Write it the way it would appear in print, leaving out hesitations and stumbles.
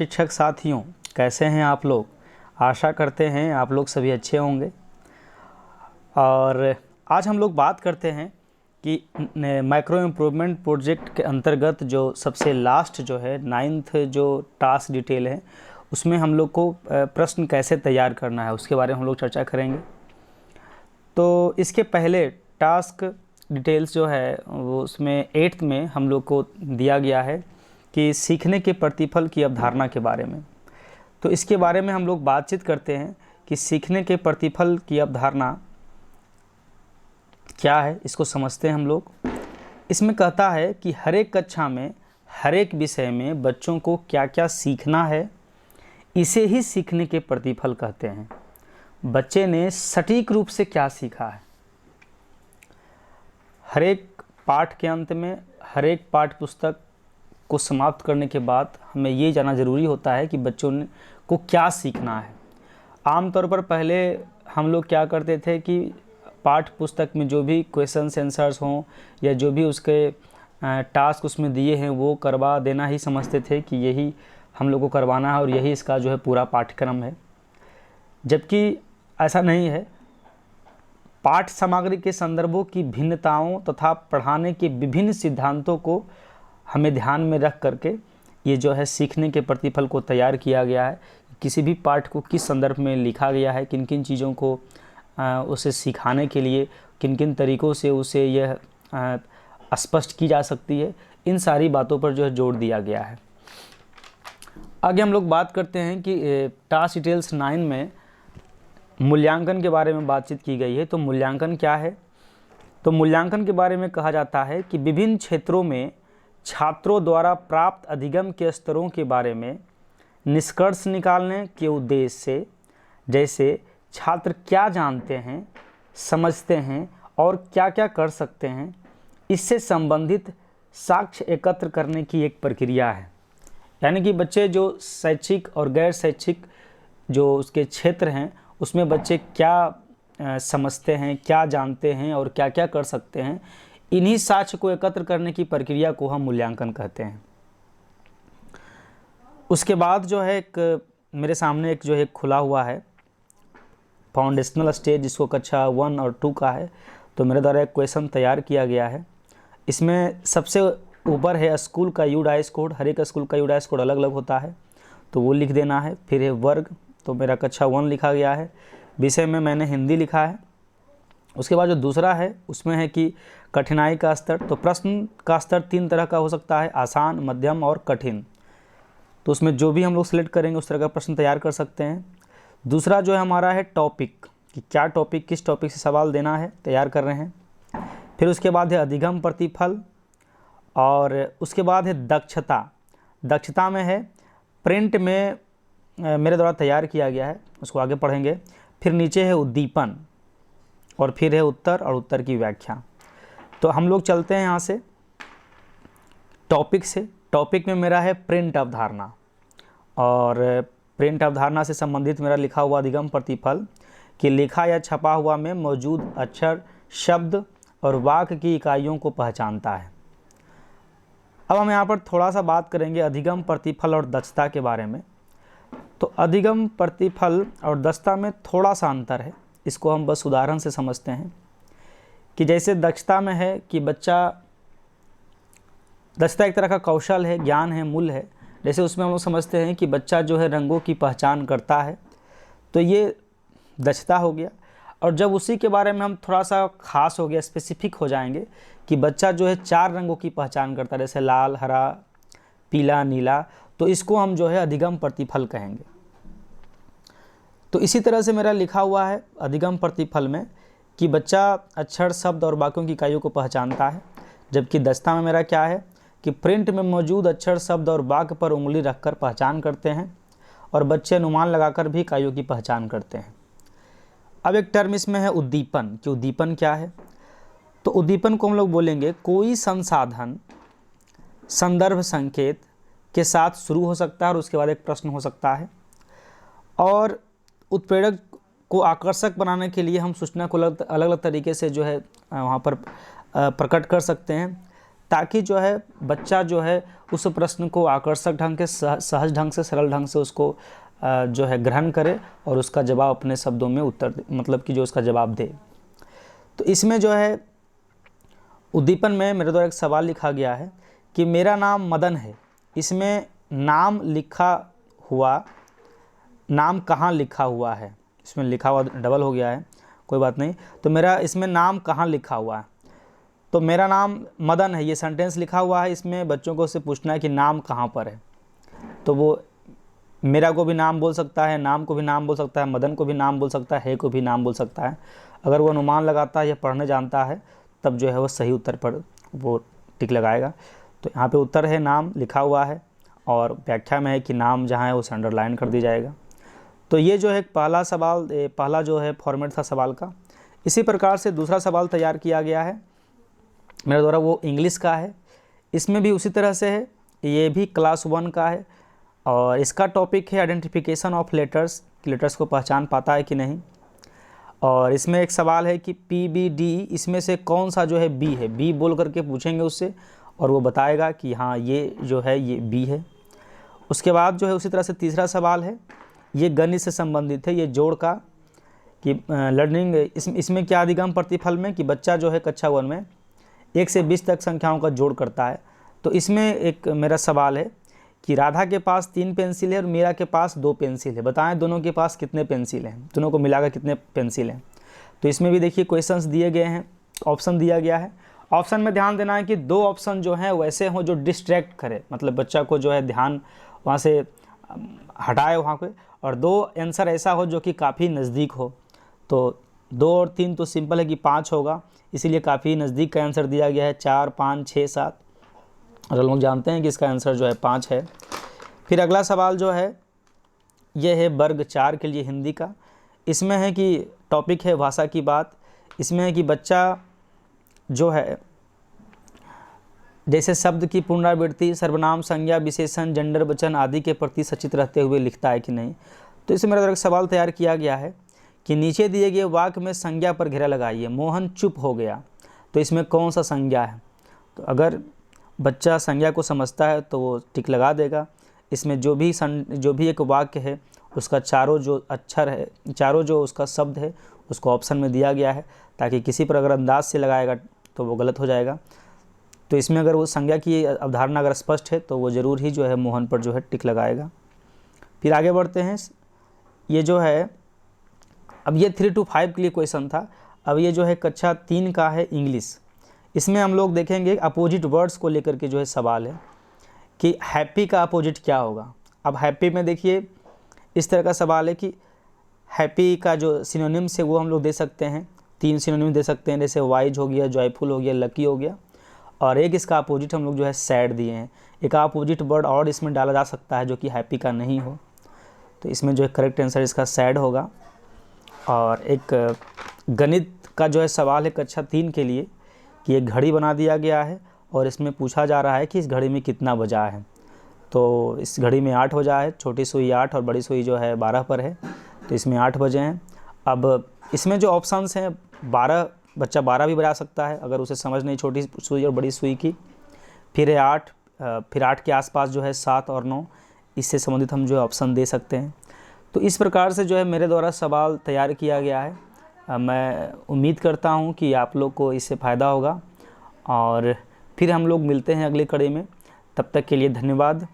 शिक्षक साथियों, कैसे हैं आप लोग। आशा करते हैं आप लोग सभी अच्छे होंगे। और आज हम लोग बात करते हैं कि माइक्रो इम्प्रूवमेंट प्रोजेक्ट के अंतर्गत जो सबसे लास्ट जो है 9th जो टास्क डिटेल है, उसमें हम लोग को प्रश्न कैसे तैयार करना है उसके बारे में हम लोग चर्चा करेंगे। तो इसके पहले टास्क डिटेल्स जो है वो उसमें 8th में हम लोग को दिया गया है कि सीखने के प्रतिफल की अवधारणा के बारे में। तो इसके बारे में हम लोग बातचीत करते हैं कि सीखने के प्रतिफल की अवधारणा क्या है, इसको समझते हैं हम लोग। इसमें कहता है कि हर एक कक्षा में हर एक विषय में बच्चों को क्या क्या सीखना है, इसे ही सीखने के प्रतिफल कहते हैं। बच्चे ने सटीक रूप से क्या सीखा है। हर एक पाठ के अंत में हर एक पाठ्य पुस्तक को समाप्त करने के बाद हमें ये जानना ज़रूरी होता है कि बच्चों को क्या सीखना है। आमतौर पर पहले हम लोग क्या करते थे कि पाठ्य पुस्तक में जो भी क्वेश्चन आंसर्स हों या जो भी उसके टास्क उसमें दिए हैं वो करवा देना ही समझते थे कि यही हम लोग को करवाना है और यही इसका जो है पूरा पाठ्यक्रम है, जबकि ऐसा नहीं है। पाठ्य सामग्री के संदर्भों की भिन्नताओं तथा पढ़ाने के विभिन्न सिद्धांतों को हमें ध्यान में रख करके ये जो है सीखने के प्रतिफल को तैयार किया गया है। किसी भी पाठ को किस संदर्भ में लिखा गया है, किन किन चीज़ों को उसे सिखाने के लिए किन किन तरीक़ों से उसे यह स्पष्ट की जा सकती है, इन सारी बातों पर जो है जोर दिया गया है। आगे हम लोग बात करते हैं कि टास्क डिटेल्स 9 में मूल्यांकन के बारे में बातचीत की गई है। तो मूल्यांकन क्या है? तो मूल्यांकन के बारे में कहा जाता है कि विभिन्न क्षेत्रों में छात्रों द्वारा प्राप्त अधिगम के स्तरों के बारे में निष्कर्ष निकालने के उद्देश्य से, जैसे छात्र क्या जानते हैं, समझते हैं और क्या क्या कर सकते हैं, इससे संबंधित साक्ष्य एकत्र करने की एक प्रक्रिया है। यानी कि बच्चे जो शैक्षिक और गैर शैक्षिक जो उसके क्षेत्र हैं उसमें बच्चे क्या समझते हैं, क्या जानते हैं और क्या क्या कर सकते हैं, इन्हीं साक्ष्य को एकत्र करने की प्रक्रिया को हम मूल्यांकन कहते हैं। उसके बाद जो है एक मेरे सामने एक जो है खुला हुआ है फाउंडेशनल स्टेज, जिसको कक्षा 1 और 2 का है। तो मेरे द्वारा एक क्वेश्चन तैयार किया गया है। इसमें सबसे ऊपर है स्कूल का यूडाइस कोड। हर एक स्कूल का यूडाइस कोड अलग अलग होता है, तो वो लिख देना है। फिर है वर्ग, तो मेरा कक्षा 1 लिखा गया है। विषय में मैंने हिंदी लिखा है। उसके बाद जो दूसरा है उसमें है कि कठिनाई का स्तर। तो प्रश्न का स्तर 3 तरह का हो सकता है, आसान, मध्यम और कठिन। तो उसमें जो भी हम लोग सेलेक्ट करेंगे उस तरह का प्रश्न तैयार कर सकते हैं। दूसरा जो है हमारा है टॉपिक, कि क्या टॉपिक, किस टॉपिक से सवाल देना है, तैयार कर रहे हैं। फिर उसके बाद है अधिगम प्रतिफल, और उसके बाद है दक्षता। दक्षता में है प्रिंट में मेरे द्वारा तैयार किया गया है, उसको आगे पढ़ेंगे। फिर नीचे है उद्दीपन, और फिर है उत्तर और उत्तर की व्याख्या। तो हम लोग चलते हैं यहाँ से टॉपिक से। टॉपिक में मेरा है प्रिंट अवधारणा, और प्रिंट अवधारणा से संबंधित मेरा लिखा हुआ अधिगम प्रतिफल कि लिखा या छपा हुआ में मौजूद अक्षर, शब्द और वाक्य की इकाइयों को पहचानता है। अब हम यहाँ पर थोड़ा सा बात करेंगे अधिगम प्रतिफल और दक्षता के बारे में। तो अधिगम प्रतिफल और दक्षता में थोड़ा सा अंतर है, इसको हम बस उदाहरण से समझते हैं। कि जैसे दक्षता में है कि दक्षता एक तरह का कौशल है, ज्ञान है, मूल्य है। जैसे उसमें हम लोग समझते हैं कि बच्चा जो है रंगों की पहचान करता है, तो ये दक्षता हो गया। और जब उसी के बारे में हम थोड़ा सा खास हो गया, स्पेसिफिक हो जाएंगे कि बच्चा जो है 4 रंगों की पहचान करता है, जैसे लाल, हरा, पीला, नीला, तो इसको हम जो है अधिगम प्रतिफल कहेंगे। तो इसी तरह से मेरा लिखा हुआ है अधिगम प्रतिफल में कि बच्चा अक्षर, शब्द और वाक्यों की इकाइयों को पहचानता है। जबकि दक्षता में मेरा क्या है कि प्रिंट में मौजूद अक्षर, शब्द और वाक्य पर उंगली रखकर पहचान करते हैं, और बच्चे अनुमान लगाकर भी इकाइयों की पहचान करते हैं। अब एक टर्म इसमें है उद्दीपन, कि उद्दीपन क्या है। तो उद्दीपन को हम लोग बोलेंगे कोई संसाधन संदर्भ संकेत के साथ शुरू हो सकता है और उसके बाद एक प्रश्न हो सकता है, और उत्प्रेरक को आकर्षक बनाने के लिए हम सूचना को अलग अलग तरीके से जो है वहाँ पर प्रकट कर सकते हैं, ताकि जो है बच्चा जो है उस प्रश्न को आकर्षक ढंग के सहज ढंग से, सरल ढंग से उसको जो है ग्रहण करे और उसका जवाब अपने शब्दों में उत्तर मतलब कि जो उसका जवाब दे। तो इसमें जो है उद्दीपन में मेरे द्वारा एक सवाल लिखा गया है कि मेरा नाम मदन है। इसमें नाम लिखा हुआ, नाम कहाँ लिखा हुआ है, इसमें लिखा हुआ डबल हो गया है, कोई बात नहीं। तो मेरा इसमें नाम कहाँ लिखा हुआ है, तो मेरा नाम मदन है, ये सेंटेंस लिखा हुआ है। इसमें बच्चों को उससे पूछना है कि नाम कहाँ पर है। तो वो मेरा को भी नाम बोल सकता है, नाम को भी नाम बोल सकता है, मदन को भी नाम बोल सकता है को भी नाम बोल सकता है। अगर वो अनुमान लगाता है या पढ़ने जानता है तब जो है वो सही उत्तर पर वो टिक लगाएगा। तो यहाँ पे उत्तर है नाम लिखा हुआ है और व्याख्या में है कि नाम जहाँ है उसे अंडरलाइन कर दी जाएगा। तो ये जो है पहला सवाल, पहला जो है फॉर्मेट था सवाल का। इसी प्रकार से दूसरा सवाल तैयार किया गया है मेरे द्वारा, वो इंग्लिश का है। इसमें भी उसी तरह से है, ये भी क्लास 1 का है और इसका टॉपिक है आइडेंटिफिकेशन ऑफ लेटर्स, लेटर्स को पहचान पाता है कि नहीं। और इसमें एक सवाल है कि PBD इसमें से कौन सा जो है B है, B बोल करके पूछेंगे उससे और वो बताएगा कि हाँ ये जो है ये B है। उसके बाद जो है उसी तरह से तीसरा सवाल है, ये गणित से संबंधित है, ये जोड़ का कि लर्निंग इसमें क्या अधिगम प्रतिफल में कि बच्चा जो है कक्षा 1 में 1 से 20 तक संख्याओं का जोड़ करता है। तो इसमें एक मेरा सवाल है कि राधा के पास 3 पेंसिल है और मीरा के पास 2 पेंसिल है, बताएं दोनों के पास कितने पेंसिल हैं, दोनों को मिलाकर कितने पेंसिल हैं। तो इसमें भी देखिए क्वेश्चंस दिए गए हैं, ऑप्शन दिया गया है। ऑप्शन में ध्यान देना है कि 2 ऑप्शन जो हैं वैसे हों जो डिस्ट्रैक्ट करे, मतलब बच्चा को जो है ध्यान वहाँ से हटाए वहाँ पे, और 2 आंसर ऐसा हो जो कि काफ़ी नज़दीक हो। तो 2 और 3 तो सिंपल है कि 5 होगा, इसीलिए काफ़ी नज़दीक का आंसर दिया गया है 4, 5, 6, 7 और हम लोग जानते हैं कि इसका आंसर जो है 5 है। फिर अगला सवाल जो है ये है वर्ग 4 के लिए हिंदी का। इसमें है कि टॉपिक है भाषा की बात। इसमें है कि बच्चा जो है जैसे शब्द की पुनरावृत्ति, सर्वनाम, संज्ञा, विशेषण, जेंडर, वचन आदि के प्रति सचेत रहते हुए लिखता है कि नहीं। तो इसमें मेरा एक सवाल तैयार किया गया है कि नीचे दिए गए वाक्य में संज्ञा पर घेरा लगाइए। मोहन चुप हो गया, तो इसमें कौन सा संज्ञा है। तो अगर बच्चा संज्ञा को समझता है तो वो टिक लगा देगा। इसमें जो भी एक वाक्य है उसका चारों जो अक्षर है, चारों जो उसका शब्द है उसको ऑप्शन में दिया गया है, ताकि किसी पर अगर अंदाज से लगाएगा तो वो गलत हो जाएगा। तो इसमें अगर वो संज्ञा की अवधारणा अगर स्पष्ट है तो वो ज़रूर ही जो है मोहन पर जो है टिक लगाएगा। फिर आगे बढ़ते हैं। ये जो है अब ये 3 to 5 के लिए क्वेश्चन था। अब ये जो है कक्षा 3 का है इंग्लिश। इसमें हम लोग देखेंगे अपोजिट वर्ड्स को लेकर के जो है सवाल है कि हैप्पी का अपोजिट क्या होगा। अब हैप्पी में देखिए इस तरह का सवाल है कि हैप्पी का जो सिनोनिम्स है वो हम लोग दे सकते हैं, 3 सिनोनिम दे सकते हैं, जैसे वाइज हो गया, जॉयफुल हो गया, लकी हो गया, और एक इसका अपोजिट हम लोग जो है सैड दिए हैं। एक अपोजिट वर्ड और इसमें डाला जा सकता है जो कि हैप्पी का नहीं हो। तो इसमें जो है करेक्ट आंसर इसका सैड होगा। और एक गणित का जो है सवाल है कक्षा 3 के लिए कि एक घड़ी बना दिया गया है और इसमें पूछा जा रहा है कि इस घड़ी में कितना बजा है। तो इस घड़ी में 8 बजा है, छोटी सुई 8 और बड़ी सुई जो है 12 पर है, तो इसमें 8 बजे हैं। अब इसमें जो ऑप्शंस हैं 12, बच्चा 12 भी बजा सकता है अगर उसे समझ नहीं छोटी सुई और बड़ी सुई की। फिर है 8, फिर 8 के आसपास जो है 7 और 9, इससे संबंधित हम जो है ऑप्शन दे सकते हैं। तो इस प्रकार से जो है मेरे द्वारा सवाल तैयार किया गया है। मैं उम्मीद करता हूँ कि आप लोग को इससे फ़ायदा होगा और फिर हम लोग मिलते हैं अगली कड़ी में। तब तक के लिए धन्यवाद।